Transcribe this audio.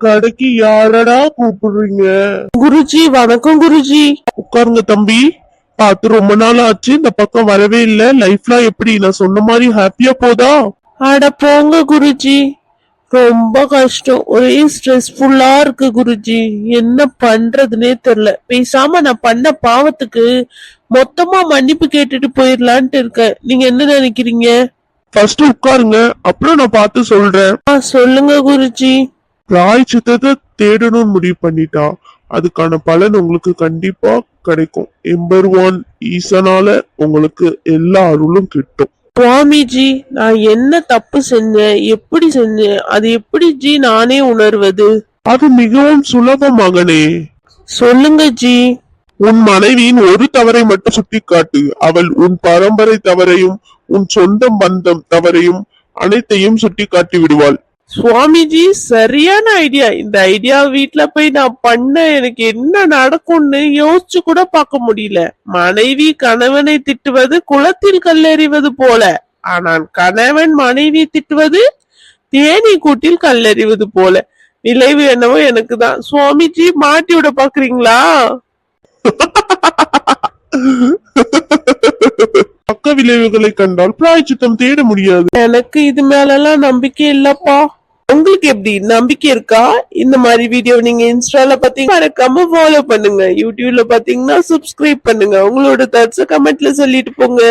கடைக்கு யாரடா கூப்பிடுறீங்க? குருஜி வணக்கம் குருஜி. உட்காருங்க தம்பி. பார்த்து ரொம்ப நாள் ஆச்சு, இந்த பக்கம் வரவே இல்ல. லைஃப்லாம் எப்படி, நான் சொன்ன மாதிரி ஹாப்பியா போதா? அட போங்க குருஜி, ரொம்ப கஷ்டம், ஒரே ஸ்ட்ரெஸ்ஃபுல்லா இருக்கு குருஜி. என்ன பண்றதுன்னே தெரியல. பேசாம நான் பண்ண பாவத்துக்கு மொத்தமா மன்னிப்பு கேட்டுட்டு போயிடலான்ட்டு இருக்கேன். நீங்க என்ன நினைக்கிறீங்க? ஃபர்ஸ்ட் உட்காருங்க, அப்புறம் நான் பார்த்து சொல்றேன். சொல்லுங்க குருஜி. பிராயச்சித்தத்தை தேடணும்னு முடிவு பண்ணிட்டா அதுக்கான பலன் உங்களுக்கு கண்டிப்பா கிடைக்கும். எம்பெருமான் ஈசனால உங்களுக்கு எல்லா அருளும் கிட்டும். சுவாமிஜி, நான் என்ன தப்பு செஞ்சேன், எப்படி செஞ்சேன், அது எப்படி ஜி நானே உணர்வது? அது மிகவும் சுலபம் மகனே. சொல்லுங்க ஜி. உன் மனைவியின் ஒரு தவறை மட்டும் சுட்டிக்காட்டு. அவள் உன் பரம்பரை தவறையும் உன் சொந்த பந்தம் தவறையும் அனைத்தையும் சுட்டிக்காட்டி விடுவாள். சுவாமிஜி, சரியான ஐடியா. இந்த ஐடியா வீட்டுல போய் நான் பண்ண எனக்கு என்ன நடக்கும்னு யோசிச்சு கூட பார்க்க முடியல. மனைவி கணவனை திட்டுவது குளத்தில் கல்லெறிவது போல, ஆனால் கணவன் மனைவி திட்டுவது தேனீ கூட்டில் கல்லெறிவது போல. விளைவு என்னவோ எனக்கு தான். சுவாமிஜி, மாட்டி விட பாக்குறீங்களா? பக்க விளைவுகளை கண்டால் பிராயச்சித்தம் தேட முடியாது. எனக்கு இது மேலெல்லாம் நம்பிக்கை இல்லப்பா. உங்களுக்கு எப்படி நம்பிக்கை இருக்கா? இந்த மாதிரி வீடியோ நீங்க இன்ஸ்டால பாத்தீங்கன்னா மறக்காம ஃபாலோ பண்ணுங்க. யூடியூப்ல பாத்தீங்கன்னா சப்ஸ்கிரைப் பண்ணுங்க. உங்களோட தாட்ஸ கமெண்ட்ல சொல்லிட்டு போங்க.